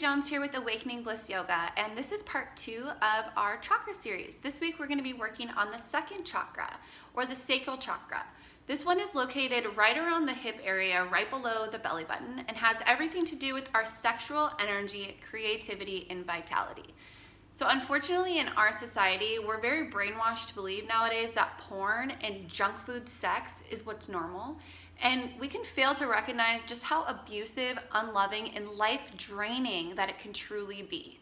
Jones here with Awakening Bliss Yoga, and this is part 2 of our chakra series. This week we're going to be working on the second chakra, or the sacral chakra. This one is located right around the hip area, right below the belly button, and has everything to do with our sexual energy, creativity, and vitality. So unfortunately in our society, we're very brainwashed to believe nowadays that porn and junk food sex is what's normal. And we can fail to recognize just how abusive, unloving, and life-draining that it can truly be.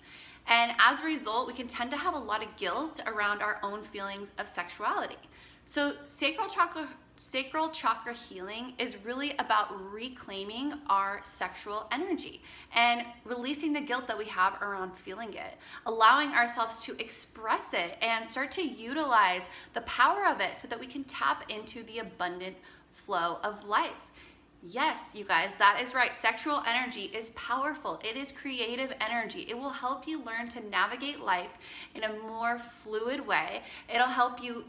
And as a result, we can tend to have a lot of guilt around our own feelings of sexuality. So sacral chakra healing is really about reclaiming our sexual energy and releasing the guilt that we have around feeling it, allowing ourselves to express it and start to utilize the power of it so that we can tap into the abundant flow of life. Yes, you guys, that is right. Sexual energy is powerful. It is creative energy. It will help you learn to navigate life in a more fluid way. It'll help you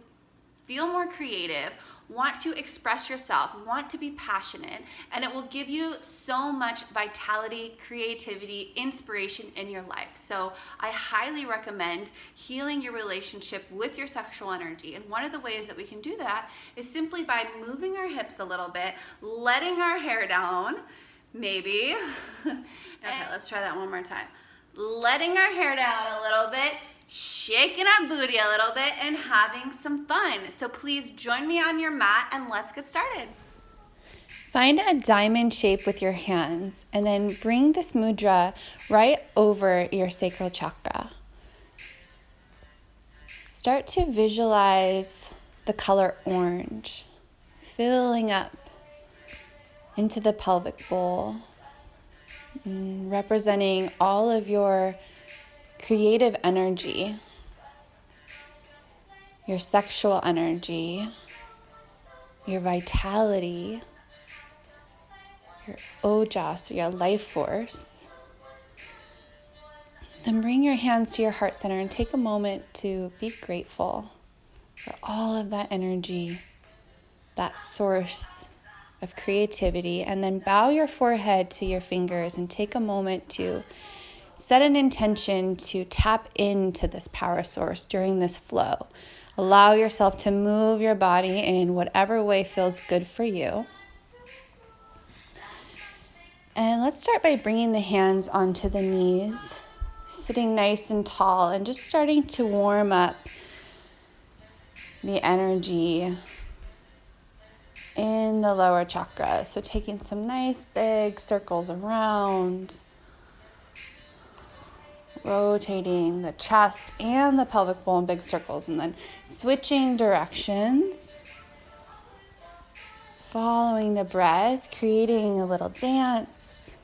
feel more creative, want to express yourself, want to be passionate, and it will give you so much vitality, creativity, inspiration in your life. So I highly recommend healing your relationship with your sexual energy. And one of the ways that we can do that is simply by moving our hips a little bit, letting our hair down, maybe. Okay, let's try that one more time. Letting our hair down a little bit, shaking our booty a little bit, and having some fun. So please join me on your mat and let's get started. Find a diamond shape with your hands and then bring this mudra right over your sacral chakra. Start to visualize the color orange filling up into the pelvic bowl, representing all of your creative energy, your sexual energy, your vitality, your ojas, your life force. Then bring your hands to your heart center and take a moment to be grateful for all of that energy, that source of creativity. And then bow your forehead to your fingers and take a moment to set an intention to tap into this power source during this flow. Allow yourself to move your body in whatever way feels good for you. And let's start by bringing the hands onto the knees, sitting nice and tall, and just starting to warm up the energy in the lower chakra. So taking some nice big circles around, rotating the chest and the pelvic bowl in big circles, and then switching directions, following the breath, creating a little dance.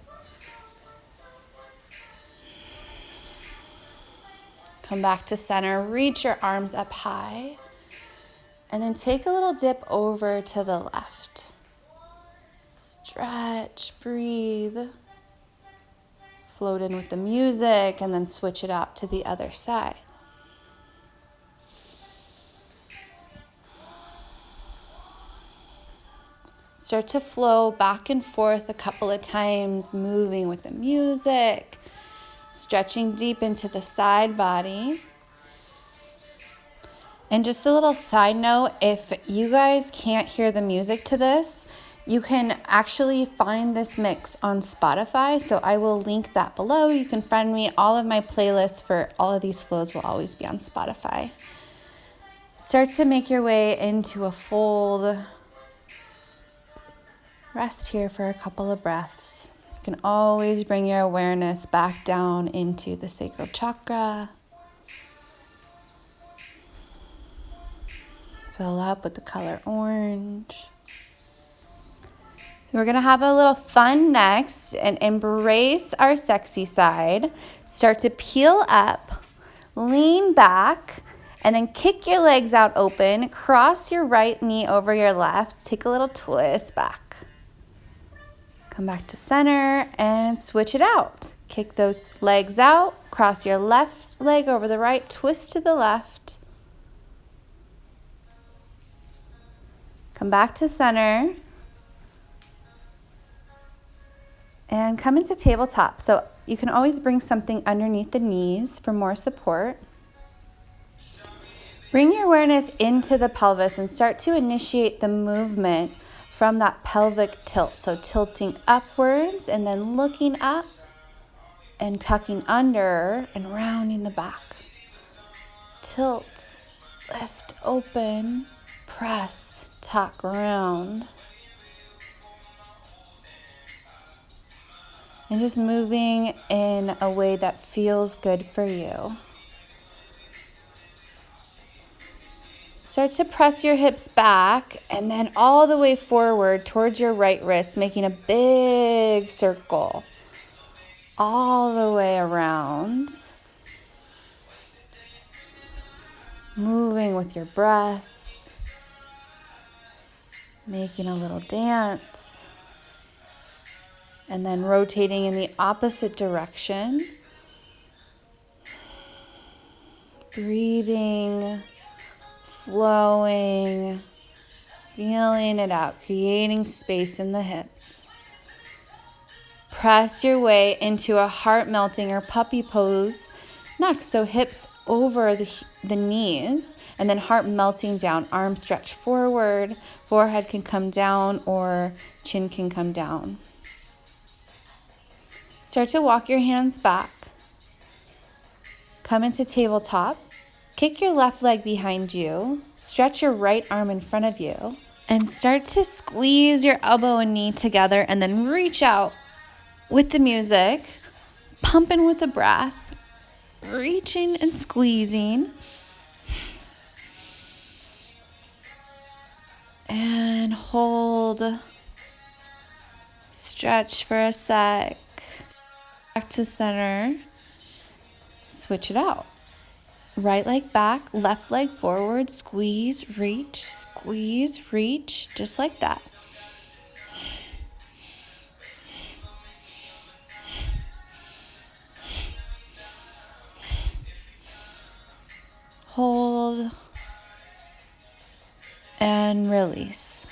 Come back to center, reach your arms up high, and then take a little dip over to the left. Stretch, breathe. Float in with the music and then switch it out to the other side. Start to flow back and forth a couple of times, moving with the music, stretching deep into the side body. And just a little side note, if you guys can't hear the music to this, you can actually find this mix on Spotify, so I will link that below. You can find me. All of my playlists for all of these flows will always be on Spotify. Start to make your way into a fold. Rest here for a couple of breaths. You can always bring your awareness back down into the sacral chakra. Fill up with the color orange. We're going to have a little fun next and embrace our sexy side. Start to peel up, lean back, and then kick your legs out open. Cross your right knee over your left. Take a little twist back. Come back to center and switch it out. Kick those legs out. Cross your left leg over the right. Twist to the left. Come back to center. And come into tabletop. So you can always bring something underneath the knees for more support. Bring your awareness into the pelvis and start to initiate the movement from that pelvic tilt. So tilting upwards and then looking up and tucking under and rounding the back. Tilt, lift, open, press, tuck, round. And just moving in a way that feels good for you. Start to press your hips back and then all the way forward towards your right wrist, making a big circle all the way around. Moving with your breath, making a little dance. And then rotating in the opposite direction. Breathing, flowing, feeling it out, creating space in the hips. Press your way into a heart melting or puppy pose next. So hips over the knees and then heart melting down. Arms stretch forward, forehead can come down or chin can come down. Start to walk your hands back. Come into tabletop. Kick your left leg behind you. Stretch your right arm in front of you. And start to squeeze your elbow and knee together and then reach out with the music. Pumping with the breath. Reaching and squeezing. And hold. Stretch for a sec. Back to center. Switch it out. Right leg back, left leg forward, squeeze, reach, just like that. Hold and release.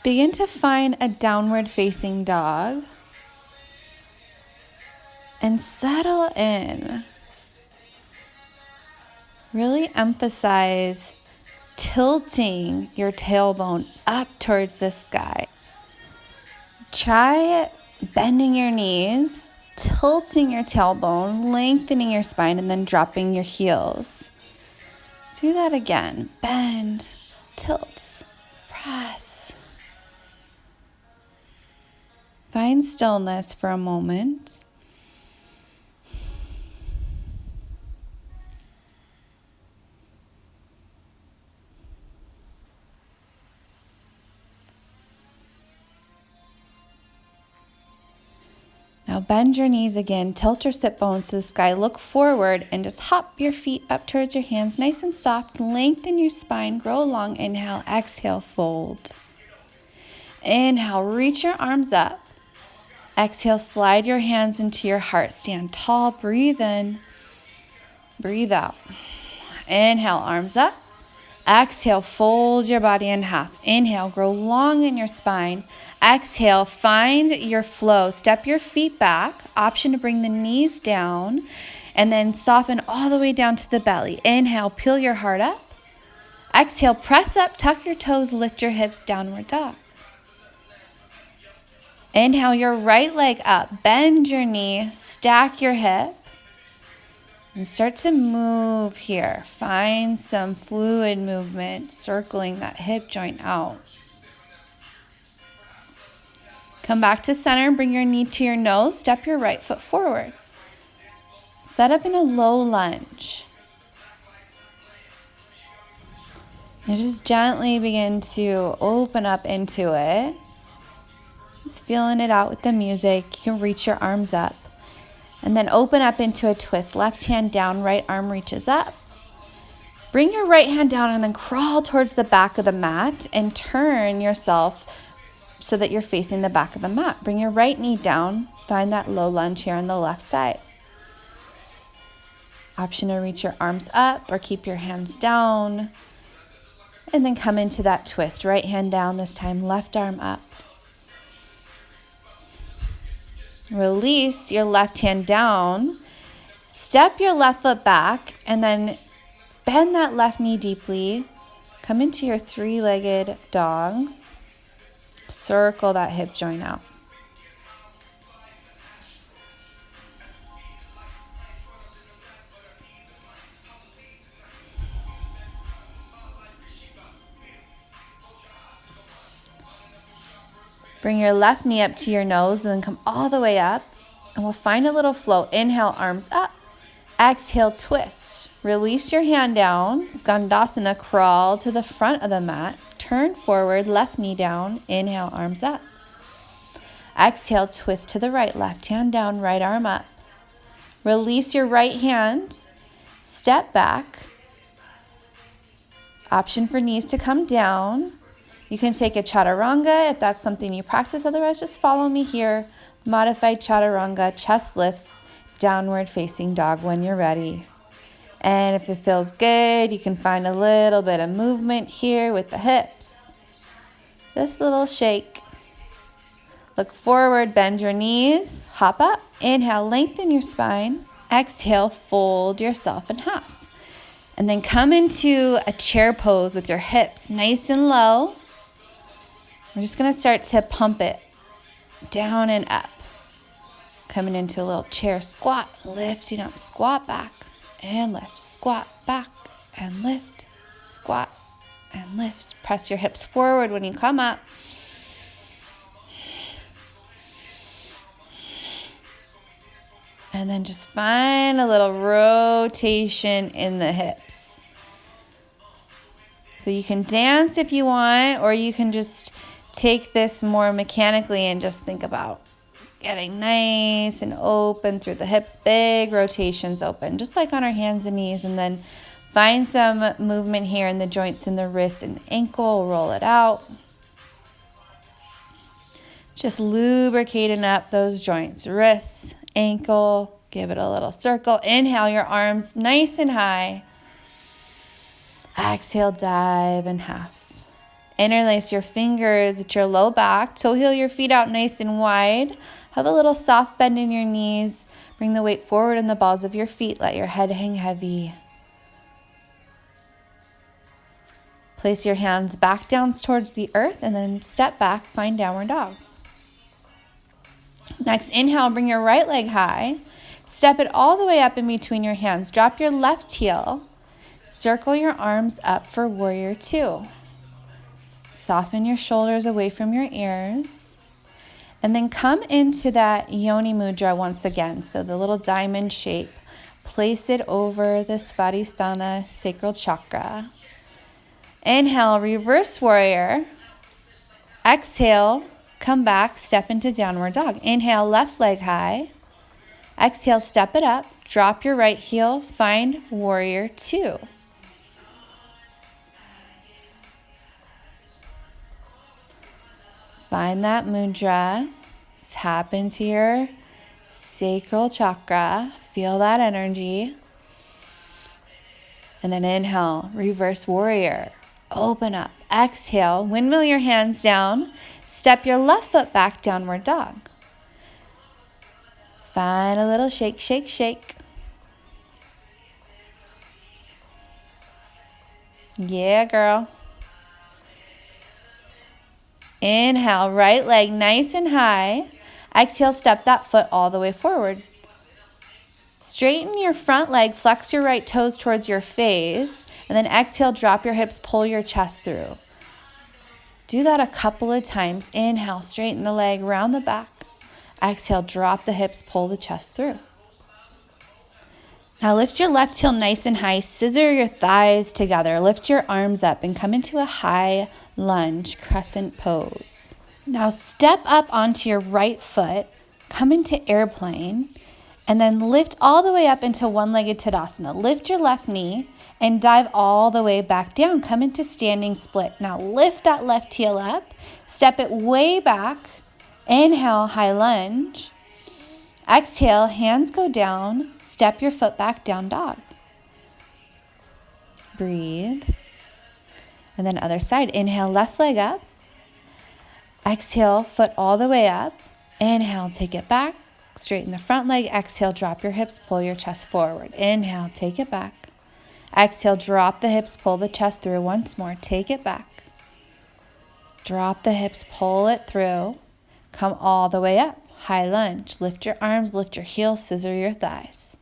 Begin to find a downward facing dog. And settle in. Really emphasize tilting your tailbone up towards the sky. Try bending your knees, tilting your tailbone, lengthening your spine, and then dropping your heels. Do that again. Bend, tilt, press. Find stillness for a moment. Now bend your knees again, tilt your sit bones to the sky, look forward and just hop your feet up towards your hands, nice and soft. Lengthen your spine, grow long. Inhale, exhale, fold. Inhale, reach your arms up. Exhale, slide your hands into your heart. Stand tall, breathe in, breathe out. Inhale, arms up. Exhale, fold your body in half. Inhale, grow long in your spine. Exhale, find your flow. Step your feet back. Option to bring the knees down and then soften all the way down to the belly. Inhale, peel your heart up. Exhale, press up, tuck your toes, lift your hips, downward dog. Inhale your right leg up. Bend your knee, stack your hip. And start to move here. Find some fluid movement, circling that hip joint out. Come back to center, bring your knee to your nose, step your right foot forward. Set up in a low lunge. And just gently begin to open up into it. Just feeling it out with the music. You can reach your arms up. And then open up into a twist. Left hand down, right arm reaches up. Bring your right hand down and then crawl towards the back of the mat and turn yourself so that you're facing the back of the mat. Bring your right knee down. Find that low lunge here on the left side. Option to reach your arms up or keep your hands down. And then come into that twist. Right hand down this time, left arm up. Release your left hand down. Step your left foot back and then bend that left knee deeply. Come into your three-legged dog. Circle that hip joint out. Bring your left knee up to your nose, and then come all the way up. And we'll find a little flow. Inhale, arms up. Exhale, twist. Release your hand down. Skandasana, crawl to the front of the mat. Turn forward, left knee down. Inhale, arms up. Exhale, twist to the right. Left hand down, right arm up. Release your right hand. Step back. Option for knees to come down. You can take a chaturanga if that's something you practice. Otherwise, just follow me here. Modified chaturanga, chest lifts, downward facing dog when you're ready. And if it feels good, you can find a little bit of movement here with the hips. This little shake. Look forward, bend your knees, hop up. Inhale, lengthen your spine. Exhale, fold yourself in half. And then come into a chair pose with your hips nice and low. We're just going to start to pump it down and up. Coming into a little chair squat, lifting up, squat back and lift, squat back and lift, squat and lift. Press your hips forward when you come up. And then just find a little rotation in the hips. So you can dance if you want, or you can just take this more mechanically and just think about getting nice and open through the hips, big rotations open, just like on our hands and knees. And then find some movement here in the joints in the wrist and the ankle, roll it out. Just lubricating up those joints, wrists, ankle, give it a little circle. Inhale, your arms nice and high. Exhale, dive in half. Interlace your fingers at your low back. Toe heel your feet out nice and wide. Have a little soft bend in your knees. Bring the weight forward in the balls of your feet. Let your head hang heavy. Place your hands back down towards the earth and then step back, find downward dog. Next, inhale, bring your right leg high. Step it all the way up in between your hands. Drop your left heel. Circle your arms up for warrior two. Soften your shoulders away from your ears. And then come into that yoni mudra once again. So the little diamond shape. Place it over the Svadhisthana sacral chakra. Inhale, reverse warrior. Exhale, come back, step into downward dog. Inhale, left leg high. Exhale, step it up. Drop your right heel. Find warrior two. Find that mudra. Tap into your sacral chakra. Feel that energy. And then inhale, reverse warrior. Open up. Exhale, windmill your hands down. Step your left foot back, downward dog. Find a little shake, shake, shake. Yeah, girl. Inhale, right leg nice and high. Exhale, step that foot all the way forward. Straighten your front leg, flex your right toes towards your face, and then exhale, drop your hips, pull your chest through. Do that a couple of times. Inhale, straighten the leg, round the back. Exhale, drop the hips, pull the chest through. Now lift your left heel nice and high, scissor your thighs together, lift your arms up and come into a high lunge, crescent pose. Now step up onto your right foot, come into airplane, and then lift all the way up into one-legged Tadasana. Lift your left knee and dive all the way back down. Come into standing split. Now lift that left heel up, step it way back. Inhale, high lunge. Exhale, hands go down. Step your foot back, down dog. Breathe. And then other side. Inhale, left leg up. Exhale, foot all the way up. Inhale, take it back. Straighten the front leg. Exhale, drop your hips, pull your chest forward. Inhale, take it back. Exhale, drop the hips, pull the chest through. Once more, take it back. Drop the hips, pull it through. Come all the way up. High lunge. Lift your arms, lift your heels, scissor your thighs.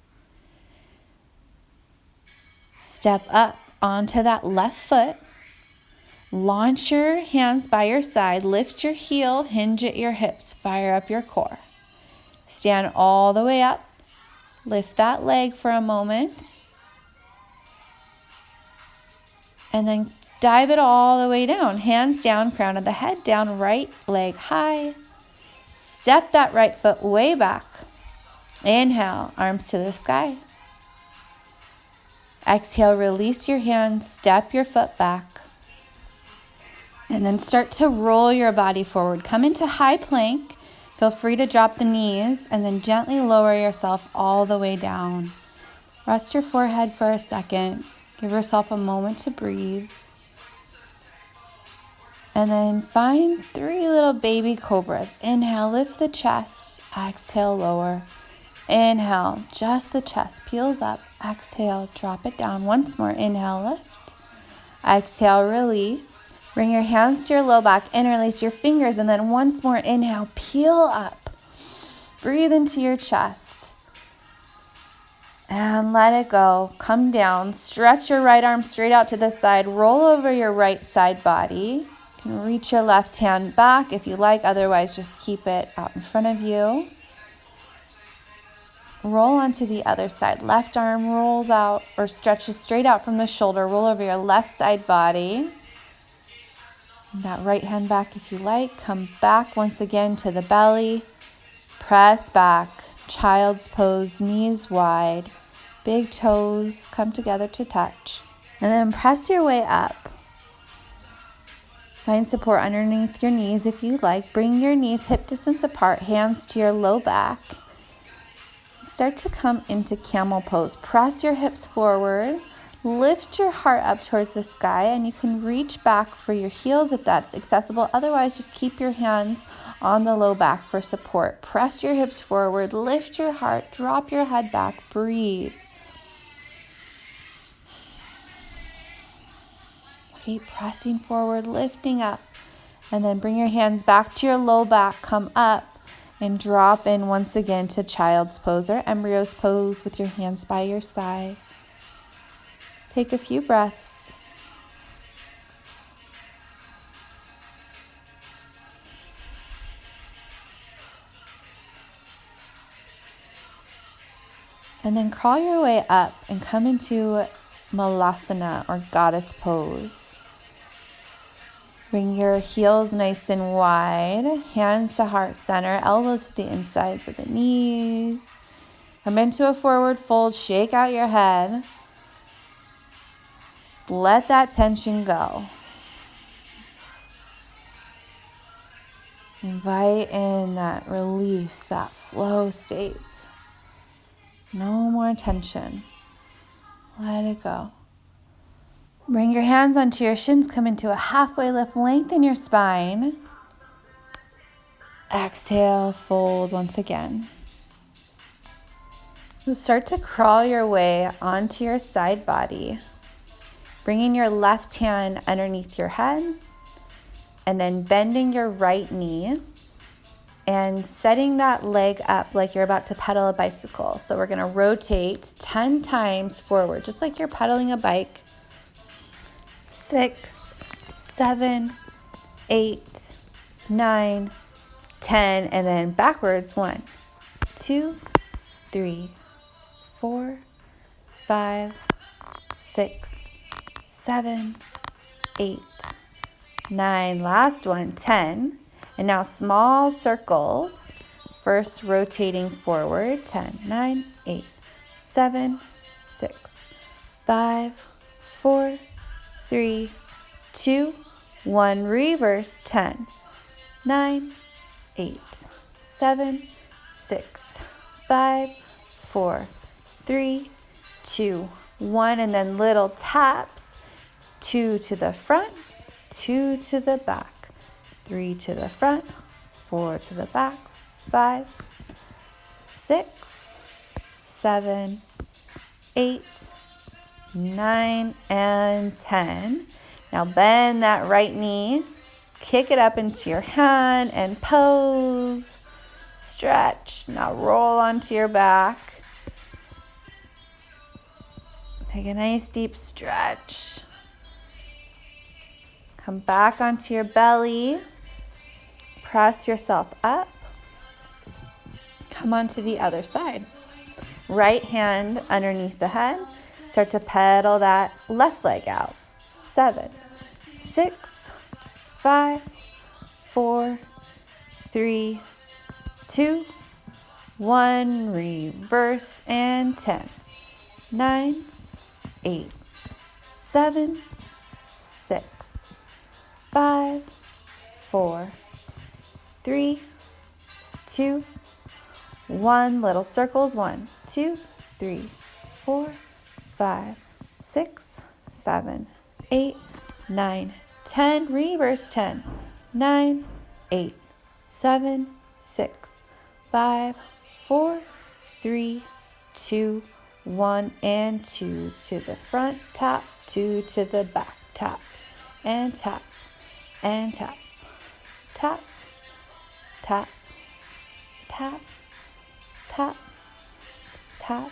Step up onto that left foot. Launch your hands by your side. Lift your heel, hinge at your hips. Fire up your core. Stand all the way up. Lift that leg for a moment. And then dive it all the way down. Hands down, crown of the head down, right leg high. Step that right foot way back. Inhale, arms to the sky. Exhale, release your hands, step your foot back. And then start to roll your body forward. Come into high plank. Feel free to drop the knees and then gently lower yourself all the way down. Rest your forehead for a second. Give yourself a moment to breathe. And then find 3 little baby cobras. Inhale, lift the chest. Exhale, lower. Inhale, just the chest peels up. Exhale, drop it down. Once more, inhale, lift. Exhale, release. Bring your hands to your low back, interlace your fingers, and then once more, inhale, peel up. Breathe into your chest. And let it go. Come down. Stretch your right arm straight out to the side. Roll over your right side body. You can reach your left hand back if you like. Otherwise, just keep it out in front of you. Roll onto the other side. Left arm rolls out or stretches straight out from the shoulder. Roll over your left side body. That right hand back if you like. Come back once again to the belly. Press back. Child's pose, knees wide. Big toes come together to touch. And then press your way up. Find support underneath your knees if you like. Bring your knees hip distance apart. Hands to your low back. Start to come into camel pose. Press your hips forward. Lift your heart up towards the sky, and you can reach back for your heels if that's accessible. Otherwise, just keep your hands on the low back for support. Press your hips forward, lift your heart, drop your head back, breathe. Keep pressing forward, lifting up, and then bring your hands back to your low back, come up, and drop in once again to child's pose or embryo's pose with your hands by your side. Take a few breaths. And then crawl your way up and come into Malasana or goddess pose. Bring your heels nice and wide, hands to heart center, elbows to the insides of the knees. Come into a forward fold, shake out your head. Just let that tension go. Invite in that release, that flow state. No more tension. Let it go. Bring your hands onto your shins, come into a halfway lift, lengthen your spine. Exhale, fold once again. You'll start to crawl your way onto your side body, bringing your left hand underneath your head, and then bending your right knee and setting that leg up like you're about to pedal a bicycle. So we're gonna rotate 10 times forward, just like you're pedaling a bike. 6, 7, 8, 9, 10, and then backwards. 1, 2, 3, 4, 5, 6, 7, 8, 9. Last one, 10. And now small circles. First rotating forward. 10, 9, 8, 7, 6, 5, 4, 3, 2, 1. Reverse. 10, 9, 8, 7, 6, 5, 4, 3, 2, 1. And then little taps. 2 to the front, 2 to the back, 3 to the front, 4 to the back, 5, 6, 7, 8, 9, and 10. Now bend that right knee, kick it up into your hand and pose. Stretch. Now roll onto your back. Take a nice deep stretch. Come back onto your belly. Press yourself up. Come onto the other side. Right hand underneath the head. Start to pedal that left leg out. 7, 6, 5, 4, 3, 2, 1. Reverse and 10, 9, 8, 7, 6, 5, 4, 3, 2, 1. Little circles. 1, 2, 3, 4, 5, 6, 7, 8, 9, 10. Reverse. 10, 9, 8, 7, 6, 5, 4, 3, 2, 1, and 2 to the front, tap, 2 to the back, tap, and tap, and tap, tap, tap, tap, tap, tap,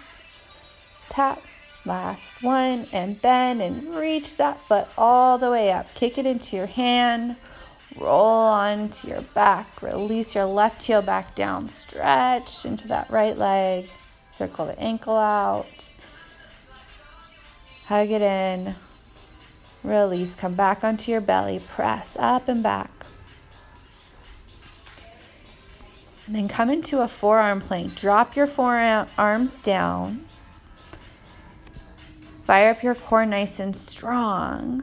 tap. Last one, and bend and reach that foot all the way up. Kick it into your hand. Roll onto your back. Release your left heel back down. Stretch into that right leg. Circle the ankle out. Hug it in. Release. Come back onto your belly. Press up and back. And then come into a forearm plank. Drop your forearms down. Fire up your core nice and strong.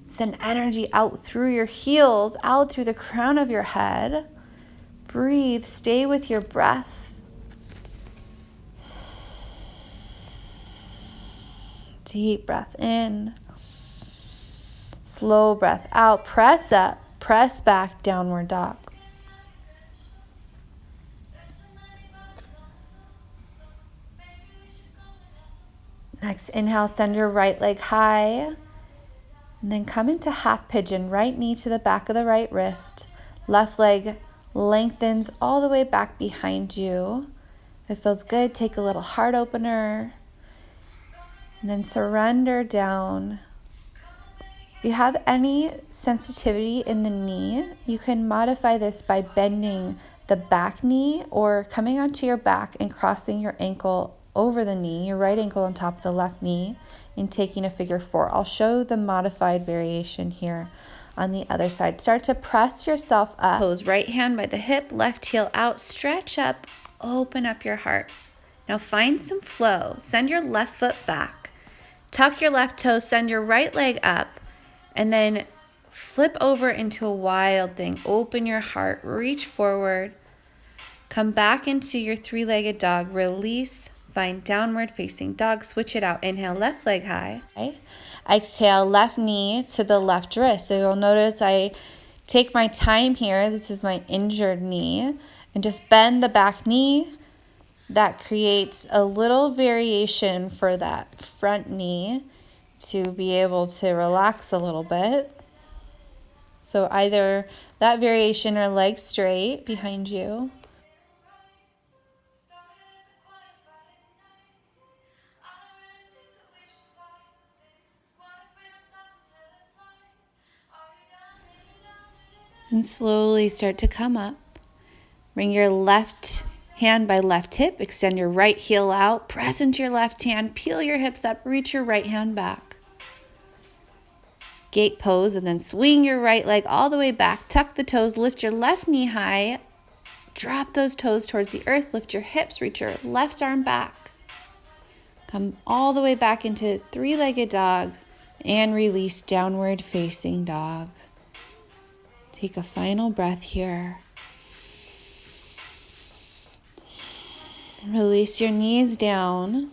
Send energy out through your heels, out through the crown of your head. Breathe. Stay with your breath. Deep breath in. Slow breath out. Press up. Press back. Downward dog. Next, inhale, send your right leg high. And then come into half pigeon. Right knee to the back of the right wrist. Left leg lengthens all the way back behind you. If it feels good, take a little heart opener. And then surrender down. If you have any sensitivity in the knee, you can modify this by bending the back knee or coming onto your back and crossing your ankle over the knee, your right ankle on top of the left knee, and taking a figure 4. I'll show the modified variation here on the other side. Start to press yourself up. Pose right hand by the hip, left heel out, stretch up, open up your heart. Now find some flow. Send your left foot back. Tuck your left toe, send your right leg up, and then flip over into a wild thing. Open your heart, reach forward, come back into your 3-legged dog, release. Find downward facing dog. Switch it out. Inhale, left leg high. Exhale, left knee to the left wrist. So you'll notice I take my time here. This is my injured knee. And just bend the back knee. That creates a little variation for that front knee to be able to relax a little bit. So either that variation or leg straight behind you. And slowly start to come up. Bring your left hand by left hip. Extend your right heel out. Press into your left hand. Peel your hips up. Reach your right hand back. Gate pose, and then swing your right leg all the way back. Tuck the toes. Lift your left knee high. Drop those toes towards the earth. Lift your hips. Reach your left arm back. Come all the way back into 3-legged dog. And release downward facing dog. Take a final breath here. Release your knees down.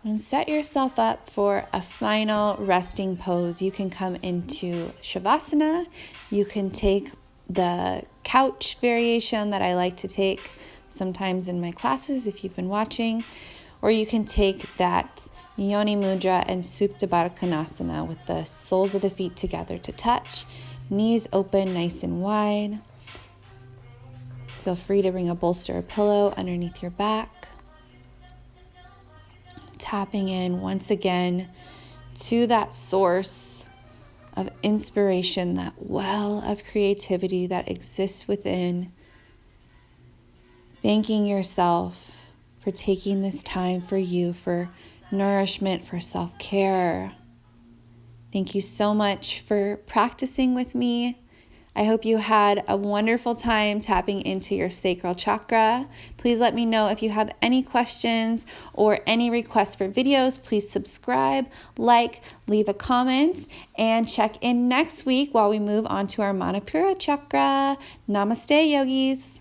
And set yourself up for a final resting pose. You can come into Shavasana. You can take the couch variation that I like to take sometimes in my classes if you've been watching, or you can take that Yoni Mudra and Supta Baddha Konasana with the soles of the feet together to touch, knees open nice and wide. Feel free to bring a bolster or pillow underneath your back. Tapping in once again to that source of inspiration, that well of creativity that exists within. Thanking yourself for taking this time for you, for nourishment, for self-care. Thank you so much for practicing with me. I hope you had a wonderful time tapping into your sacral chakra. Please let me know if you have any questions or any requests for videos. Please subscribe, like, leave a comment, and check in next week while we move on to our Manipura chakra. Namaste, yogis.